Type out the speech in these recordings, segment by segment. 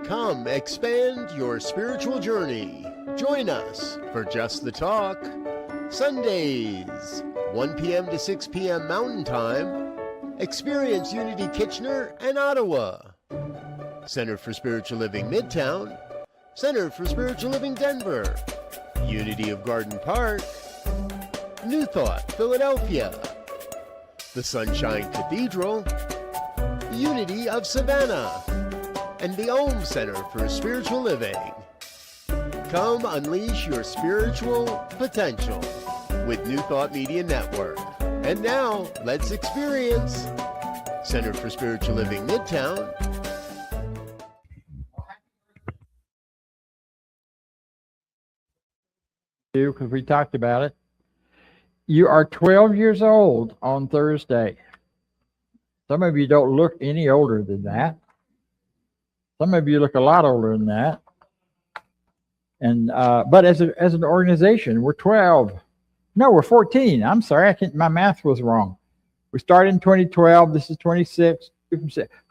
Come expand your spiritual journey. Join us for Just the Talk. Sundays, 1 p.m. to 6 p.m. Mountain Time. Experience Unity Kitchener and Ottawa. Center for Spiritual Living Midtown. Center for Spiritual Living Denver. Unity of Garden Park. New Thought Philadelphia. The Sunshine Cathedral. Unity of Savannah. And the Ohm Center for Spiritual Living. Come unleash your spiritual potential with New Thought Media Network. And now, let's experience Center for Spiritual Living Midtown. Because we talked about it. You are 12 years old on Thursday. Some of you don't look any older than that. Some of you look a lot older than that. And but as an organization, we're 12. No, we're 14. I'm sorry, my math was wrong. We started in 2012. This is 26.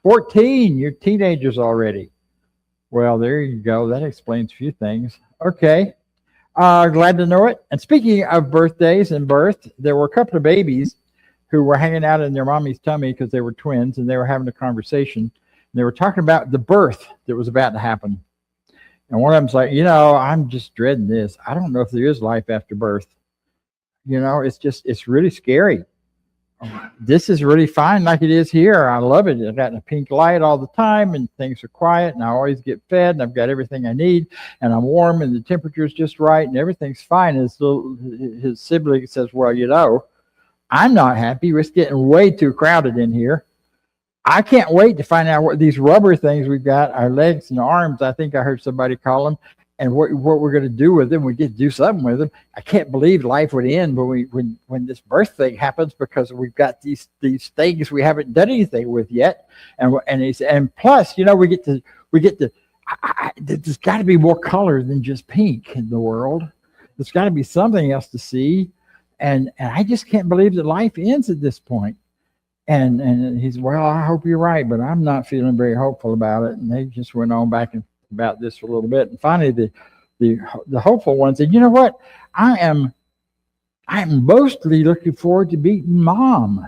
14. You're teenagers already. Well, there you go. That explains a few things. Okay. Glad to know it. And speaking of birthdays and birth, there were a couple of babies who were hanging out in their mommy's tummy because they were twins, and they were having a conversation. And they were talking about the birth that was about to happen. And one of them's like, I'm just dreading this. I don't know if there is life after birth. It's really scary. This is really fine like it is here. I love it. I've got a pink light all the time, and things are quiet, and I always get fed, and I've got everything I need, and I'm warm, and the temperature's just right, and everything's fine. His sibling says, well, I'm not happy. It's getting way too crowded in here. I can't wait to find out what these rubber things we've got, our legs and arms, I think I heard somebody call them, and what we're going to do with them. We get to do something with them. I can't believe life would end when this birth thing happens, because we've got these things we haven't done anything with yet. And plus, we get to there's got to be more color than just pink in the world. There's got to be something else to see. And I just can't believe that life ends at this point. And he's, well, I hope you're right, but I'm not feeling very hopeful about it. And they just went on back and about this for a little bit. And finally, the hopeful one said, you know what? I'm mostly looking forward to meeting Mom.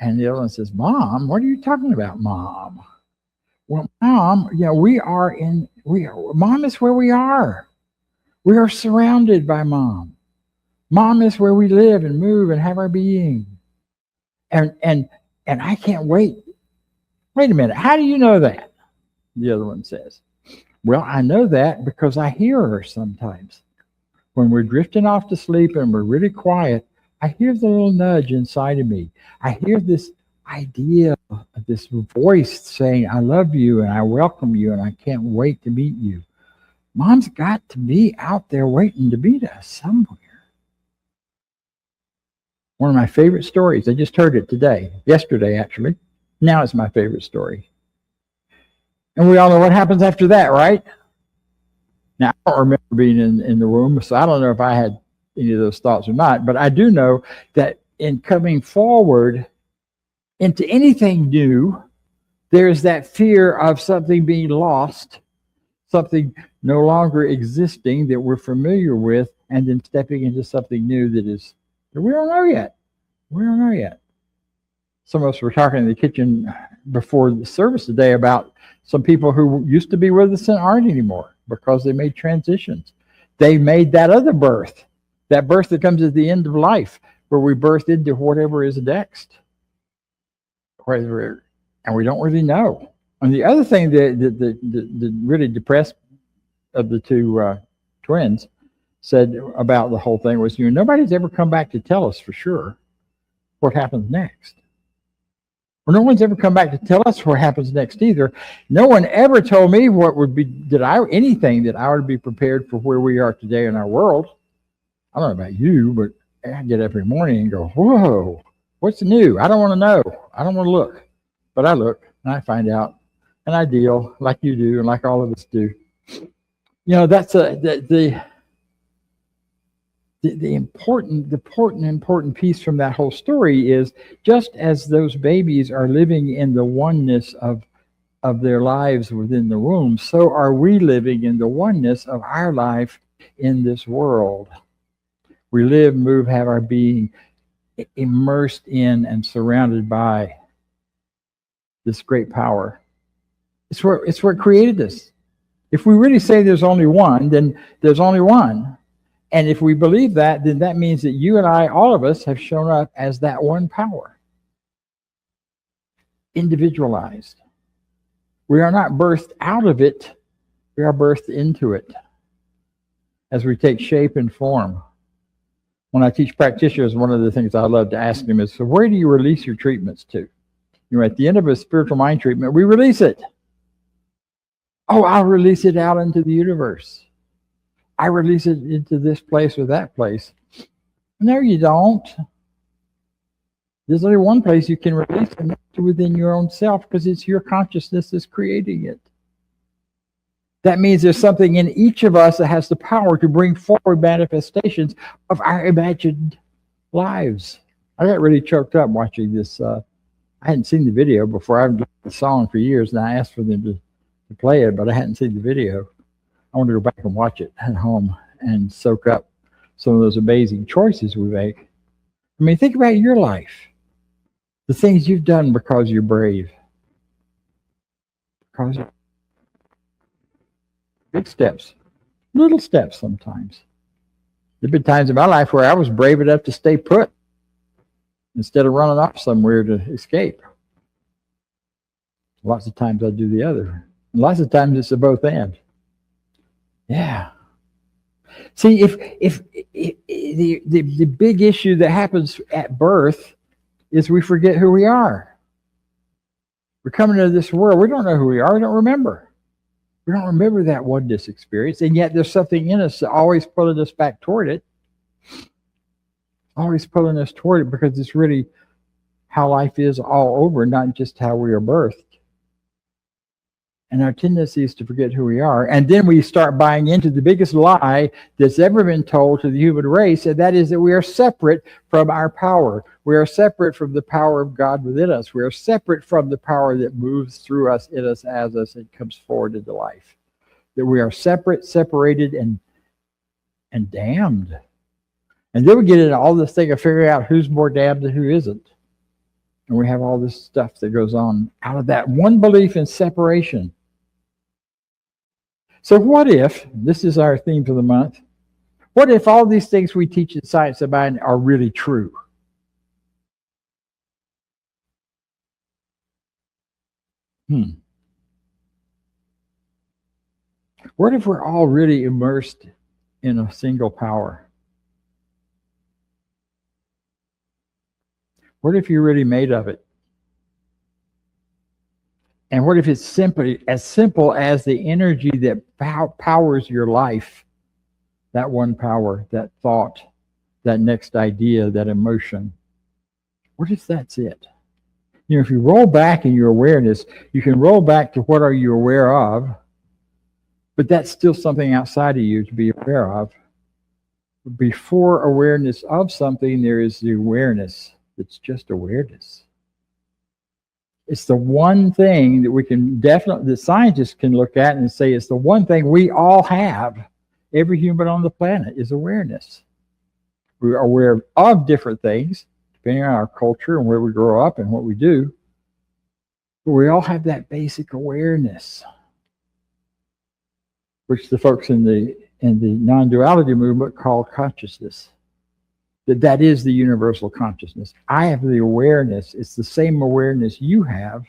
And the other one says, Mom? What are you talking about, Mom? Well, Mom, Mom is where we are. We are surrounded by Mom. Mom is where we live and move and have our being. And I can't wait. Wait a minute. How do you know that? The other one says, well, I know that because I hear her sometimes. When we're drifting off to sleep and we're really quiet, I hear the little nudge inside of me. I hear this idea, this voice saying, I love you and I welcome you and I can't wait to meet you. Mom's got to be out there waiting to meet us somewhere. One of my favorite stories. I just heard it yesterday actually. Now it's my favorite story. And we all know what happens after that, right? Now, I don't remember being in the room, so I don't know if I had any of those thoughts or not, but I do know that in coming forward into anything new, there's that fear of something being lost, something no longer existing that we're familiar with, and then stepping into something new that we don't know yet. We don't know yet. Some of us were talking in the kitchen before the service today about some people who used to be with us and aren't anymore because they made transitions. They made that other birth, that birth that comes at the end of life, where we birth into whatever is next. And we don't really know. And the other thing that really depressed of the two twins said about the whole thing was, nobody's ever come back to tell us for sure what happens next. Well, no one's ever come back to tell us what happens next either. No one ever told me anything that I would be prepared for where we are today in our world. I don't know about you, but I get up every morning and go, whoa, what's new? I don't want to know. I don't want to look. But I look and I find out and I deal like you do and like all of us do. That's the important piece from that whole story is, just as those babies are living in the oneness of of their lives within the womb, so are we living in the oneness of our life in this world. We live, move, have our being immersed in and surrounded by this great power. It's what created us. If we really say there's only one, then there's only one. And if we believe that, then that means that you and I, all of us, have shown up as that one power. Individualized. We are not birthed out of it, we are birthed into it as we take shape and form. When I teach practitioners, one of the things I love to ask them is, so where do you release your treatments to? You know, at the end of a spiritual mind treatment, we release it. Oh, I'll release it out into the universe. I release it into this place or that place. No, you don't. There's only one place you can release it, and that's within your own self, because it's your consciousness that's creating it. That means there's something in each of us that has the power to bring forward manifestations of our imagined lives. I got really choked up watching this. I hadn't seen the video before. I've done the song for years, and I asked for them to play it, but I hadn't seen the video. I want to go back and watch it at home and soak up some of those amazing choices we make. I mean, think about your life. The things you've done because you're brave. Because big steps, little steps sometimes. There have been times in my life where I was brave enough to stay put instead of running off somewhere to escape. Lots of times I do the other. And lots of times it's a both and. Yeah. See, if the big issue that happens at birth is we forget who we are. We're coming into this world. We don't know who we are. We don't remember. We don't remember that oneness experience. And yet there's something in us that always pulling us back toward it. Always pulling us toward it, because it's really how life is all over, not just how we are birthed. And our tendency is to forget who we are. And then we start buying into the biggest lie that's ever been told to the human race, and that is that we are separate from our power. We are separate from the power of God within us. We are separate from the power that moves through us, in us, as us, and comes forward into life. That we are separate, separated, and damned. And then we get into all this thing of figuring out who's more damned and who isn't. And we have all this stuff that goes on out of that one belief in separation. So what if, this is our theme for the month, what if all these things we teach in Science of Mind are really true? What if we're all really immersed in a single power? What if you're really made of it? And what if it's simply as simple as the energy that powers your life, that one power, that thought, that next idea, that emotion? What if that's it? You know, if you roll back in your awareness, you can roll back to what are you aware of, but that's still something outside of you to be aware of. Before awareness of something, there is the awareness. It's just awareness. It's the one thing that we can definitely, the scientists can look at and say it's the one thing we all have. Every human on the planet is awareness. We are aware of different things, depending on our culture and where we grow up and what we do. But we all have that basic awareness, which the folks in the non-duality movement call consciousness. That is the universal consciousness. I have the awareness. It's the same awareness you have.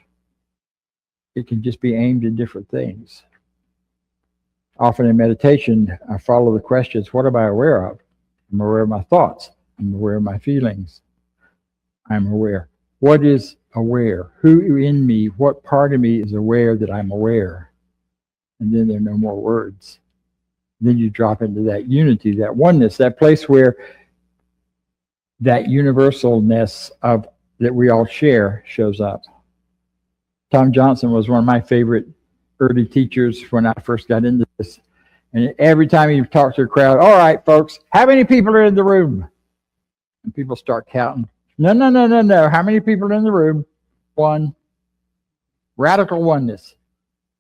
It can just be aimed at different things. Often in meditation, I follow the questions, what am I aware of? I'm aware of my thoughts. I'm aware of my feelings. I'm aware. What is aware? Who in me, what part of me is aware that I'm aware? And then there are no more words. Then you drop into that unity, that oneness, that place where that universalness of that we all share shows up. Tom Johnson was one of my favorite early teachers when I first got into this. And every time he talked to a crowd, all right, folks, how many people are in the room? And people start counting. No. How many people are in the room? One. Radical oneness.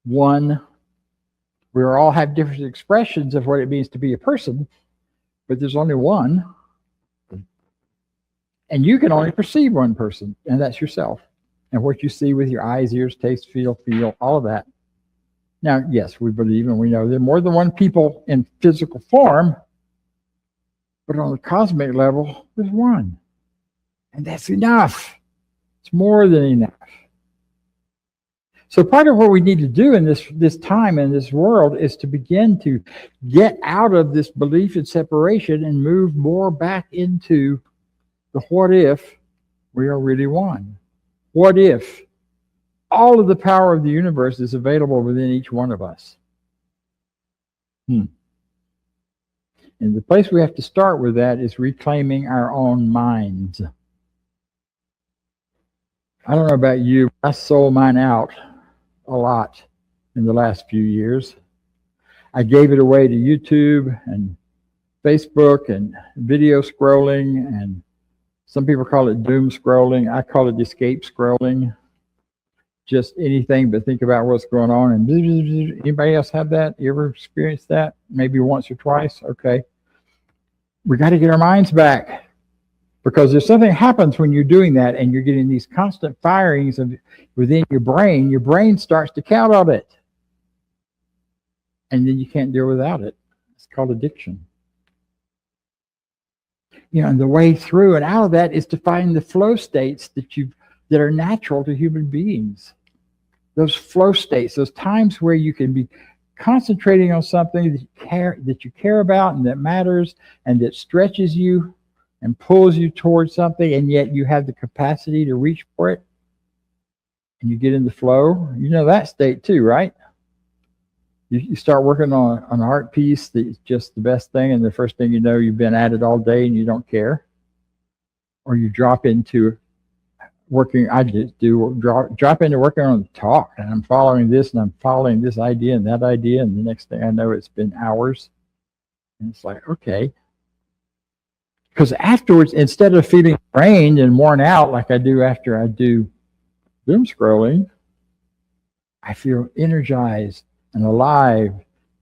one. We all have different expressions of what it means to be a person, but there's only one. And you can only perceive one person, and that's yourself. And what you see with your eyes, ears, taste, feel, all of that. Now, yes, we believe and we know there are more than one people in physical form, but on the cosmic level, there's one. And that's enough. It's more than enough. So part of what we need to do in this time in this world is to begin to get out of this belief in separation and move more back into the what if we are really one. What if all of the power of the universe is available within each one of us? And the place we have to start with that is reclaiming our own minds. I don't know about you, I sold mine out a lot in the last few years. I gave it away to YouTube and Facebook and video scrolling, and some people call it doom scrolling. I call it escape scrolling. Just anything but think about what's going on. And anybody else have that? You ever experienced that? Maybe once or twice? Okay. We got to get our minds back, because there's something happens when you're doing that and you're getting these constant firings within your brain starts to count on it. And then you can't deal without it. It's called addiction. And the way through and out of that is to find the flow states that are natural to human beings. Those flow states, those times where you can be concentrating on something that you care about and that matters and that stretches you and pulls you towards something, and yet you have the capacity to reach for it, and you get in the flow. You know that state too, right? You start working on an art piece that's just the best thing, and the first thing you know, you've been at it all day and you don't care. Or you drop into working, drop into working on the talk, and I'm following this and I'm following this idea and that idea, and the next thing I know, it's been hours. And it's like, okay. Because afterwards, instead of feeling drained and worn out like I do after I do doom scrolling, I feel energized and alive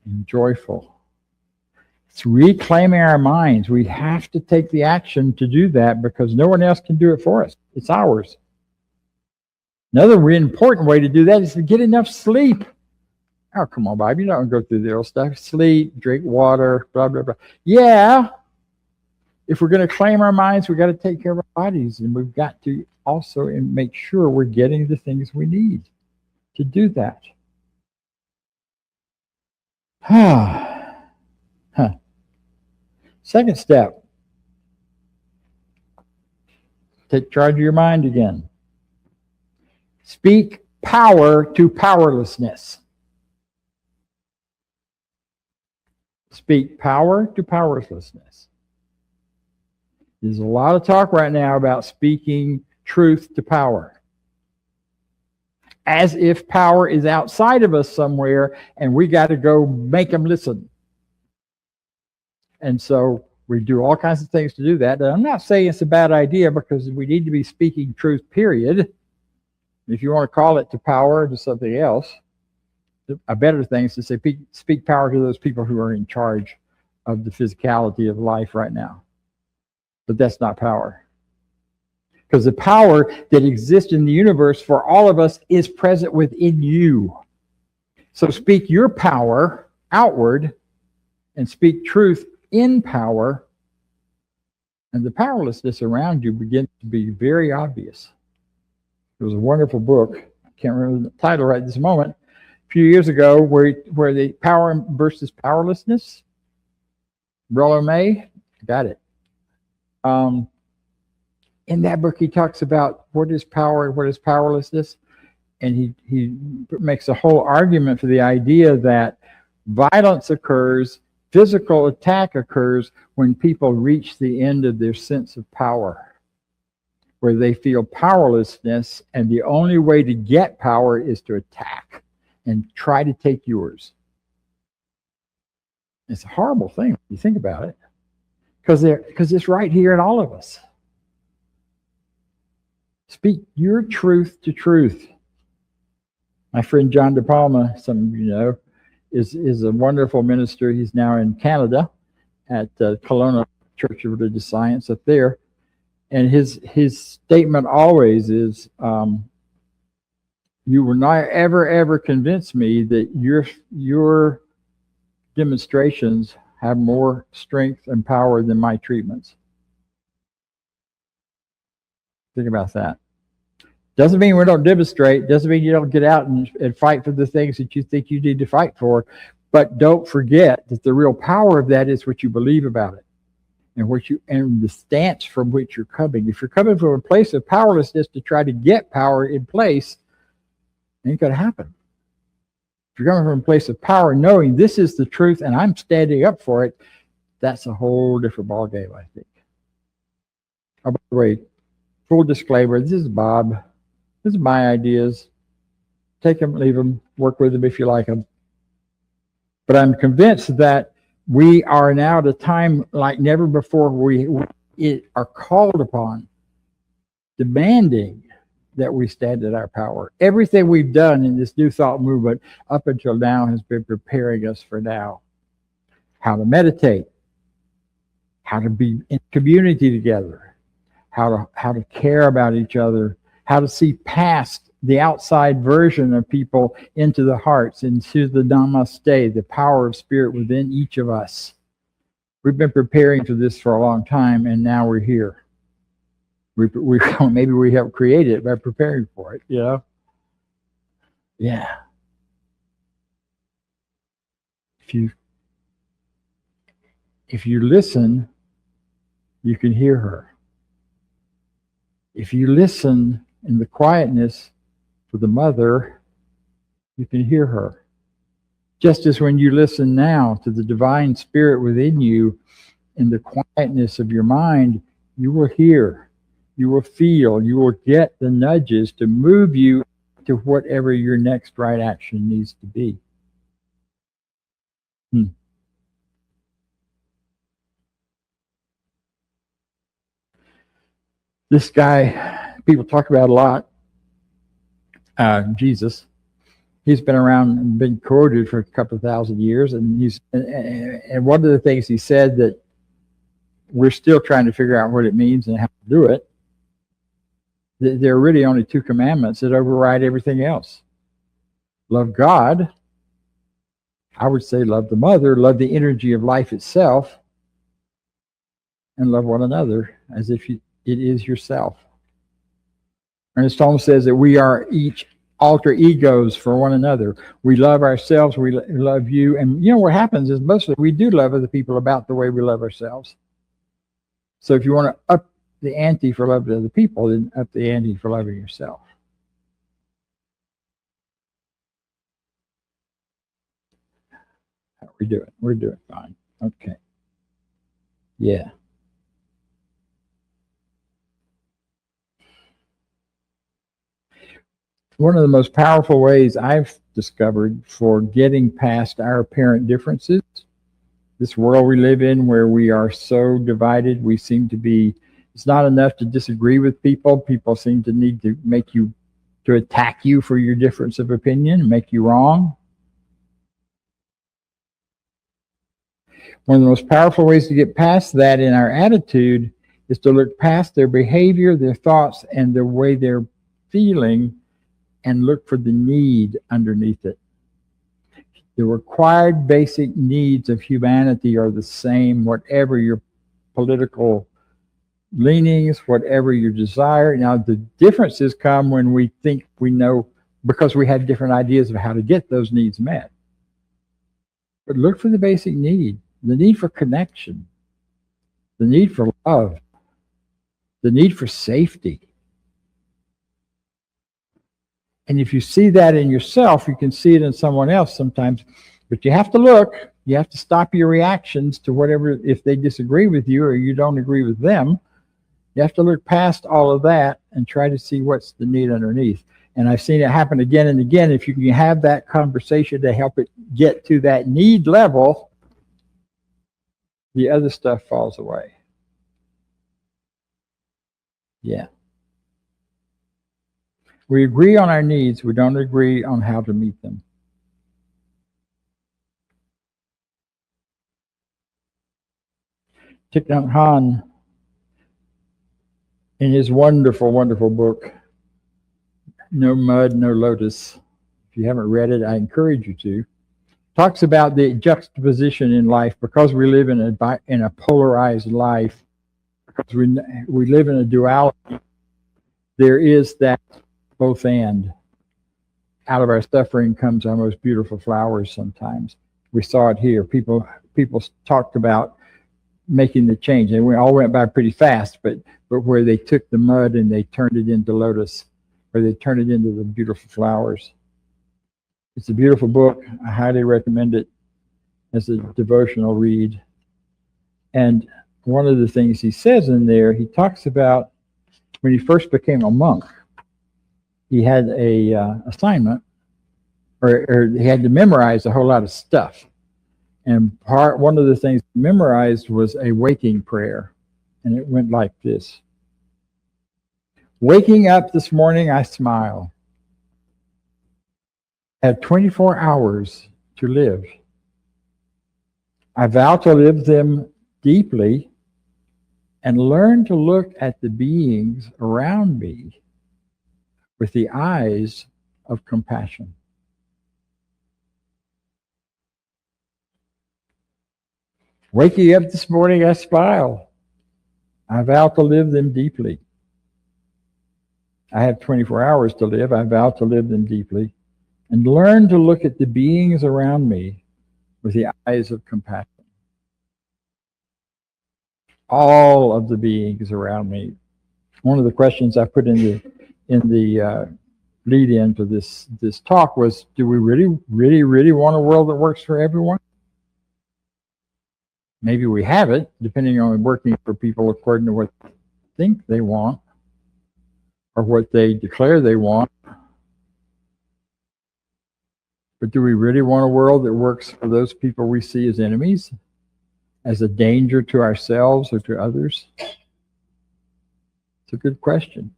and joyful. It's reclaiming our minds. We have to take the action to do that, because no one else can do it for us. It's ours. Another really important way to do that is to get enough sleep. Oh, come on, Bob. You're not going to go through the old stuff. Sleep, drink water, blah, blah, blah. Yeah. If we're going to claim our minds, we've got to take care of our bodies, and we've got to also make sure we're getting the things we need to do that. Second step, take charge of your mind again. Speak power to powerlessness. Speak power to powerlessness. There's a lot of talk right now about speaking truth to power, as if power is outside of us somewhere and we got to go make them listen. And so we do all kinds of things to do that. And I'm not saying it's a bad idea, because we need to be speaking truth, period. If you want to call it to power or to something else, a better thing is to say speak power to those people who are in charge of the physicality of life right now. But that's not power. Because the power that exists in the universe for all of us is present within you. So speak your power outward and speak truth in power, and the powerlessness around you begins to be very obvious. There was a wonderful book, I can't remember the title right this moment, a few years ago, where the power versus powerlessness, Rollo May, got it. In that book, he talks about what is power and what is powerlessness. And he makes a whole argument for the idea that violence occurs, physical attack occurs when people reach the end of their sense of power, where they feel powerlessness, and the only way to get power is to attack and try to take yours. It's a horrible thing when you think about it, because it's right here in all of us. Speak your truth to truth. My friend John De Palma, some of you know, is a wonderful minister. He's now in Canada at Kelowna Church of Religious Science up there. And his statement always is, you will not ever convince me that your demonstrations have more strength and power than my treatments. Think about that. Doesn't mean we don't demonstrate. Doesn't mean you don't get out and fight for the things that you think you need to fight for. But don't forget that the real power of that is what you believe about it, and the stance from which you're coming. If you're coming from a place of powerlessness to try to get power in place, it ain't gonna happen. If you're coming from a place of power, knowing this is the truth and I'm standing up for it, that's a whole different ballgame, I think. Oh, by the way, full disclaimer: this is Bob. This is my ideas. Take them, leave them, work with them if you like them. But I'm convinced that we are now at a time like never before we are called upon, demanding that we stand in our power. Everything we've done in this New Thought movement up until now has been preparing us for now. How to meditate, how to be in community together, how to care about each other, how to see past the outside version of people into the hearts, into the namaste, the power of spirit within each of us. We've been preparing for this for a long time, and now we're here. We maybe we helped create it by preparing for it, you know? Yeah. If you listen, you can hear her. If you listen in the quietness for the mother, you can hear her. Just as when you listen now to the divine spirit within you in the quietness of your mind, you will hear, you will feel, you will get the nudges to move you to whatever your next right action needs to be. This guy, people talk about a lot, Jesus. He's been around and been quoted for a couple of thousand years, and one of the things he said that we're still trying to figure out what it means and how to do it. There are really only two commandments that override everything else. Love God. I would say love the mother, love the energy of life itself, and love one another as if it is yourself. Ernest Holmes says that we are each alter egos for one another. We love ourselves, we love you. And you know what happens is mostly we do love other people about the way we love ourselves. So if you want to up the ante for loving other people, then up the ante for loving yourself. How are we doing? We're doing fine. Okay. Yeah. One of the most powerful ways I've discovered for getting past our apparent differences, this world we live in where we are so divided, we seem to be, it's not enough to disagree with people. People seem to need to to attack you for your difference of opinion, make you wrong. One of the most powerful ways to get past that in our attitude is to look past their behavior, their thoughts, and the way they're feeling, and look for the need underneath it. The required basic needs of humanity are the same, whatever your political leanings, whatever your desire. Now, the differences come when we think we know, because we have different ideas of how to get those needs met. But look for the basic need, the need for connection, the need for love, the need for safety. And if you see that in yourself, you can see it in someone else sometimes. But you have to look. You have to stop your reactions to whatever, if they disagree with you or you don't agree with them. You have to look past all of that and try to see what's the need underneath. And I've seen it happen again and again. If you can have that conversation to help it get to that need level, the other stuff falls away. Yeah. We agree on our needs. We don't agree on how to meet them. Thich Nhat Hanh, in his wonderful, wonderful book, No Mud, No Lotus, if you haven't read it, I encourage you to, talks about the juxtaposition in life because we live in a polarized life, because we live in a duality. There is that both and. Out of our suffering comes our most beautiful flowers sometimes. We saw it here. People talked about making the change. And we all went by pretty fast, but where they took the mud and they turned it into lotus, or they turned it into the beautiful flowers. It's a beautiful book. I highly recommend it as a devotional read. And one of the things he says in there, he talks about when he first became a monk, he had a assignment, or he had to memorize a whole lot of stuff. And one of the things he memorized was a waking prayer. And it went like this. Waking up this morning, I smile. I have 24 hours to live. I vow to live them deeply and learn to look at the beings around me with the eyes of compassion. Waking up this morning, I smile. I vow to live them deeply. I have 24 hours to live. I vow to live them deeply and learn to look at the beings around me with the eyes of compassion. All of the beings around me. One of the questions I put in the lead-in to this talk was, do we really want a world that works for everyone? Maybe we have it, depending on working for people according to what they think they want or what they declare they want. But do we really want a world that works for those people we see as enemies, as a danger to ourselves or to others? It's a good question.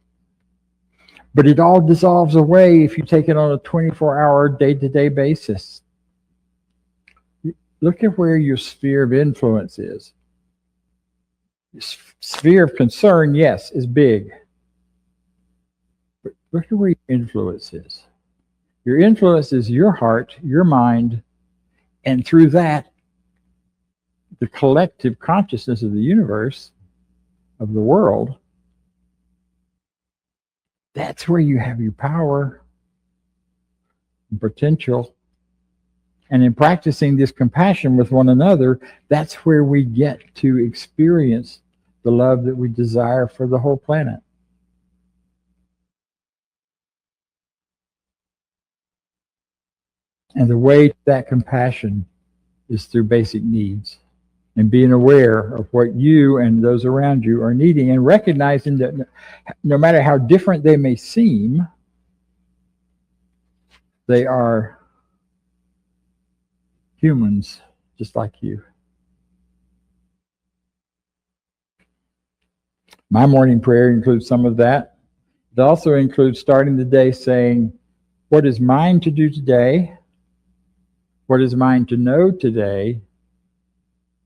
But it all dissolves away if you take it on a 24-hour, day-to-day basis. Look at where your sphere of influence is. Your sphere of concern, yes, is big. But look at where your influence is. Your influence is your heart, your mind, and through that, the collective consciousness of the universe, of the world. That's where you have your power and potential. And in practicing this compassion with one another, that's where we get to experience the love that we desire for the whole planet. And the way to that compassion is through basic needs and being aware of what you and those around you are needing, and recognizing that no matter how different they may seem, they are humans just like you. My morning prayer includes some of that. It also includes starting the day saying, what is mine to do today? What is mine to know today?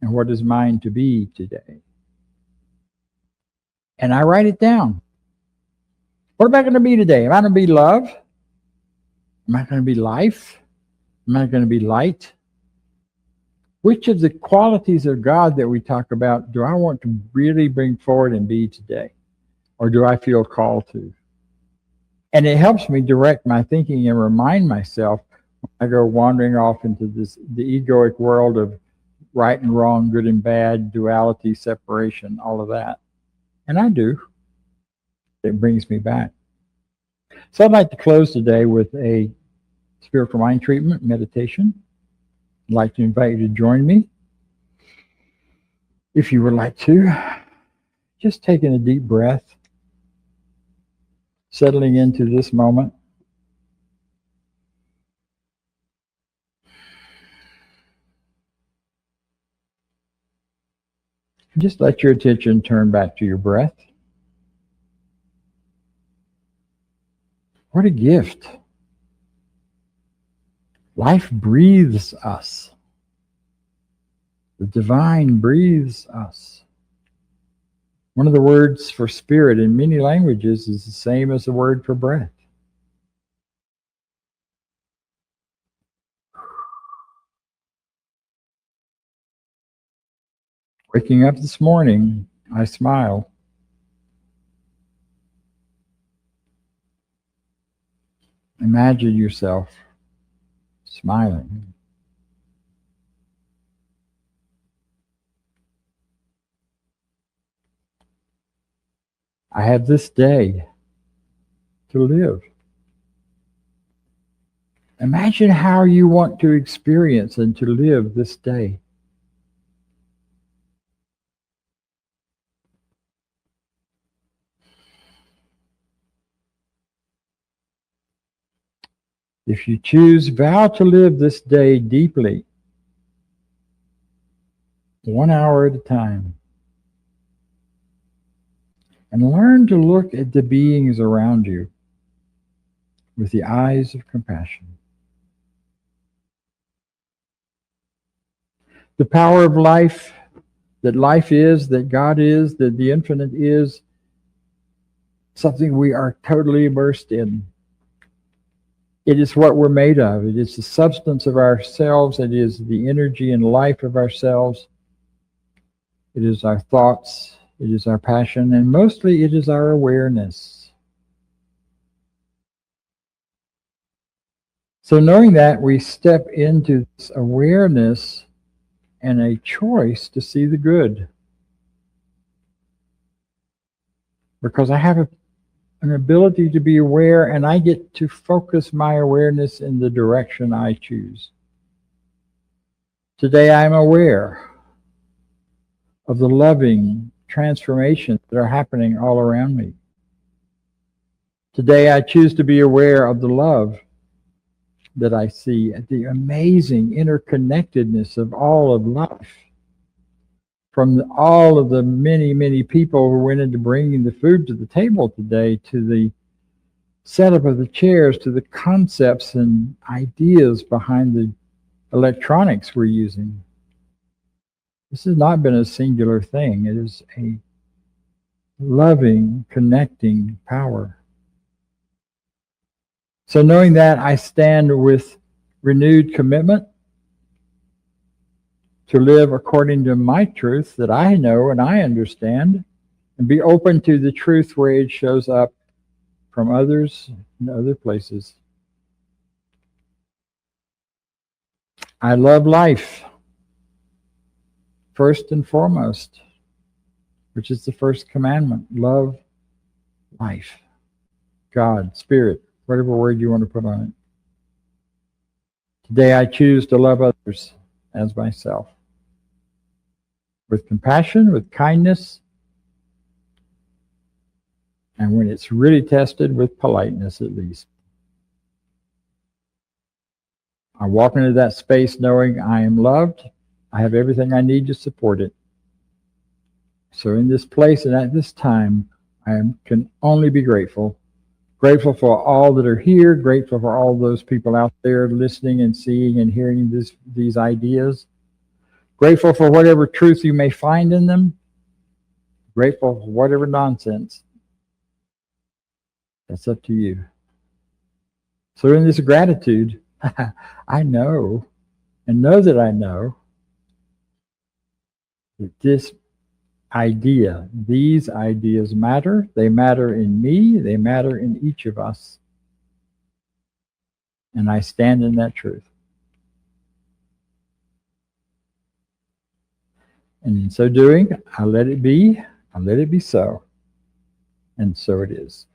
And what is mine to be today? And I write it down. What am I going to be today? Am I going to be love? Am I going to be life? Am I going to be light? Which of the qualities of God that we talk about do I want to really bring forward and be today? Or do I feel called to? And it helps me direct my thinking and remind myself when I go wandering off into the egoic world of right and wrong, good and bad, duality, separation, all of that. And I do. It brings me back. So I'd like to close today with a spiritual mind treatment meditation. I'd like to invite you to join me. If you would like to, just taking a deep breath, settling into this moment. Just let your attention turn back to your breath. What a gift. Life breathes us. The divine breathes us. One of the words for spirit in many languages is the same as the word for breath. Waking up this morning, I smile. Imagine yourself smiling. I have this day to live. Imagine how you want to experience and to live this day. If you choose, vow to live this day deeply, 1 hour at a time, and learn to look at the beings around you with the eyes of compassion. The power of life, that life is, that God is, that the infinite is, something we are totally immersed in. It is what we're made of. It is the substance of ourselves. It is the energy and life of ourselves. It is our thoughts. It is our passion. And mostly it is our awareness. So knowing that, we step into this awareness and a choice to see the good. Because I have an ability to be aware, and I get to focus my awareness in the direction I choose. Today I'm aware of the loving transformations that are happening all around me. Today I choose to be aware of the love that I see, the amazing interconnectedness of all of life. From all of the many, many people who went into bringing the food to the table today, to the setup of the chairs, to the concepts and ideas behind the electronics we're using. This has not been a singular thing. It is a loving, connecting power. So knowing that, I stand with renewed commitment to live according to my truth that I know and I understand, and be open to the truth where it shows up from others in other places. I love life, first and foremost, which is the first commandment. Love life. God, Spirit, whatever word you want to put on it. Today I choose to love others as myself. With compassion, with kindness, and when it's really tested, with politeness at least. I walk into that space knowing I am loved. I have everything I need to support it. So in this place and at this time, I can only be grateful. Grateful for all that are here. Grateful for all those people out there listening and seeing and hearing these ideas. Grateful for whatever truth you may find in them. Grateful for whatever nonsense. That's up to you. So in this gratitude, I know, and know that I know, that this idea, these ideas matter. They matter in me. They matter in each of us. And I stand in that truth. And in so doing, I let it be. I let it be so. And so it is.